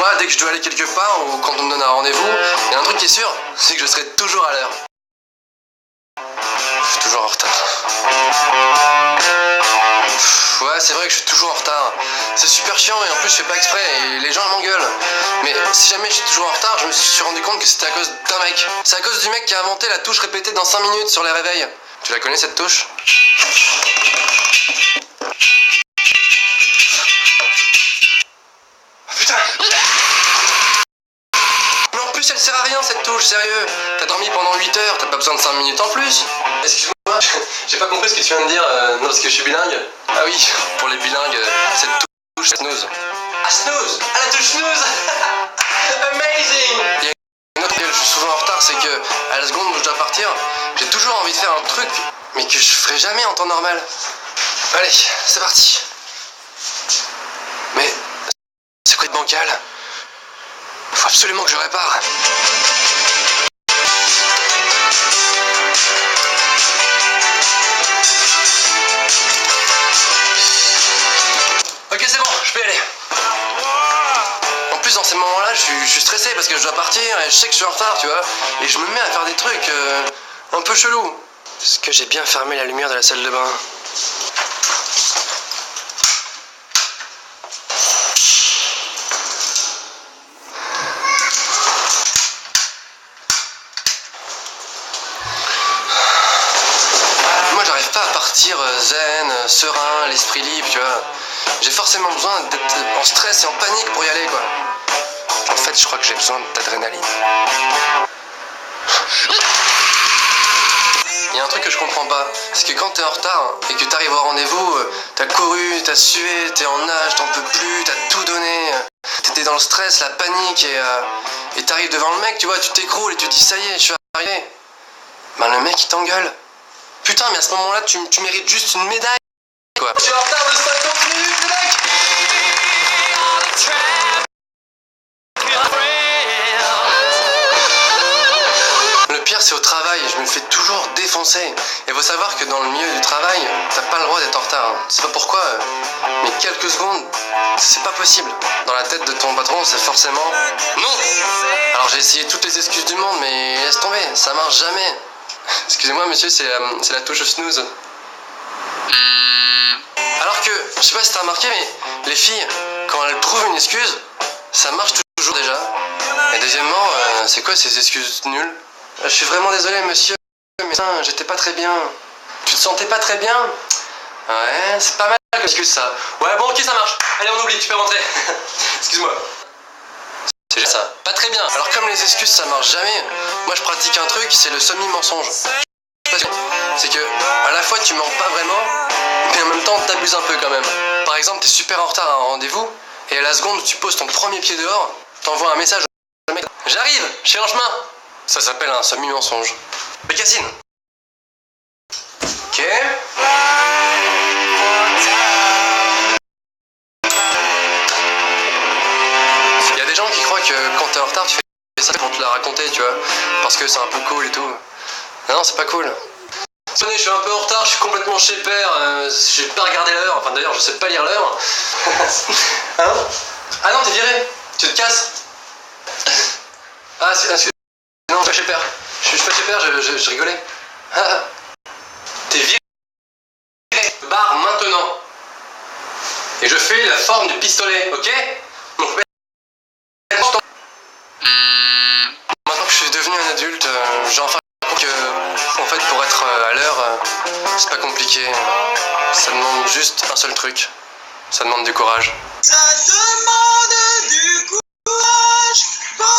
Moi, dès que je dois aller quelque part ou quand on me donne un rendez-vous, il y a un truc qui est sûr, c'est que je serai toujours à l'heure. Je suis toujours en retard. Ouais, c'est vrai que je suis toujours en retard. C'est super chiant et en plus je fais pas exprès et les gens m'engueulent. Mais si jamais je suis toujours en retard, je me suis rendu compte que c'était à cause d'un mec. C'est à cause du mec qui a inventé la touche répétée dans 5 minutes sur les réveils. Tu la connais cette touche? Putain! Mais en plus elle sert à rien cette touche, sérieux. T'as dormi pendant 8 heures, t'as pas besoin de 5 minutes en plus. Excuse-moi, j'ai pas compris ce que tu viens de dire, non parce que je suis bilingue. Ah oui, pour les bilingues, cette touche c'est snooze. Ah snooze! Ah la touche snooze! Amazing! Il y a une autre que je suis souvent en retard, c'est que à la seconde où je dois partir, j'ai toujours envie de faire un truc, mais que je ferai jamais en temps normal. Allez, c'est parti. Mais c'est quoi de bancal? Faut absolument que je répare. Ok, c'est bon, je peux y aller. En plus, dans ces moments-là, je suis stressé parce que je dois partir et je sais que je suis en retard, tu vois. Et je me mets à faire des trucs un peu chelous. Est-ce que j'ai bien fermé la lumière de la salle de bain? Moi, j'arrive pas à partir zen, serein, l'esprit libre, tu vois. J'ai forcément besoin d'être en stress et en panique pour y aller, quoi. En fait, je crois que j'ai besoin d'adrénaline. Il y a un truc que je comprends pas, c'est que quand t'es en retard et que t'arrives au rendez-vous, t'as couru, t'as sué, t'es en nage, t'en peux plus, t'as tout donné, t'étais dans le stress, la panique et t'arrives devant le mec, tu vois, tu t'écroules et tu te dis ça y est, je suis arrivé. Ben le mec il t'engueule. Putain, mais à ce moment-là, tu mérites juste une médaille, quoi. Je suis en retard de 50 minutes, le mec. Le pire, c'est au travail, je me fais toujours défoncer. Et faut savoir que dans le milieu du travail, t'as pas le droit d'être en retard. Je sais pas pourquoi, mais quelques secondes, c'est pas possible. Dans la tête de ton patron, c'est forcément non. Alors j'ai essayé toutes les excuses du monde, mais laisse tomber, ça marche jamais. Excusez-moi monsieur, c'est la touche snooze. Alors que, je sais pas si t'as remarqué, mais les filles, quand elles trouvent une excuse, ça marche toujours déjà. Et deuxièmement, c'est quoi ces excuses nulles? Je suis vraiment désolé monsieur, mais putain, j'étais pas très bien. Tu te sentais pas très bien? Ouais, c'est pas mal comme excuse ça. Ouais bon ok ça marche, allez on oublie, tu peux rentrer. Excuse-moi. C'est juste ça, pas très bien. Alors comme les excuses ça marche jamais, moi je pratique un truc, c'est le semi-mensonge. C'est que à la fois tu mens pas vraiment, mais en même temps t'abuses un peu quand même. Par exemple t'es super en retard à un rendez-vous, et à la seconde où tu poses ton premier pied dehors, t'envoies un message au mec. J'arrive, je suis en chemin. Ça s'appelle un semi-mensonge. Bécassine. Ok. Il y a des gens qui croient que quand t'es en retard, tu fais ça pour te la raconter, tu vois. Parce que c'est un peu cool et tout. Non, c'est pas cool. Je suis un peu en retard, je suis complètement chez père, j'ai pas regardé l'heure, enfin d'ailleurs je sais pas lire l'heure. Hein? Ah non, t'es viré, tu te casses. Ah, non, je suis pas chez père. Je suis pas chez père, je rigolais. Ah, t'es viré. Barre maintenant. Et je fais la forme du pistolet, ok? Donc, maintenant que je suis devenu un adulte, j'ai enfin compris que, en fait, pour être à l'heure, c'est pas compliqué. Ça demande juste un seul truc. Ça demande du courage. Ça demande du courage, Pokémon.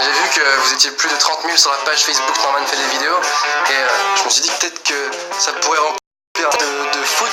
J'ai vu que vous étiez plus de 30 000 sur la page Facebook Norman fait des vidéos et je me suis dit peut-être que ça pourrait remplir de foot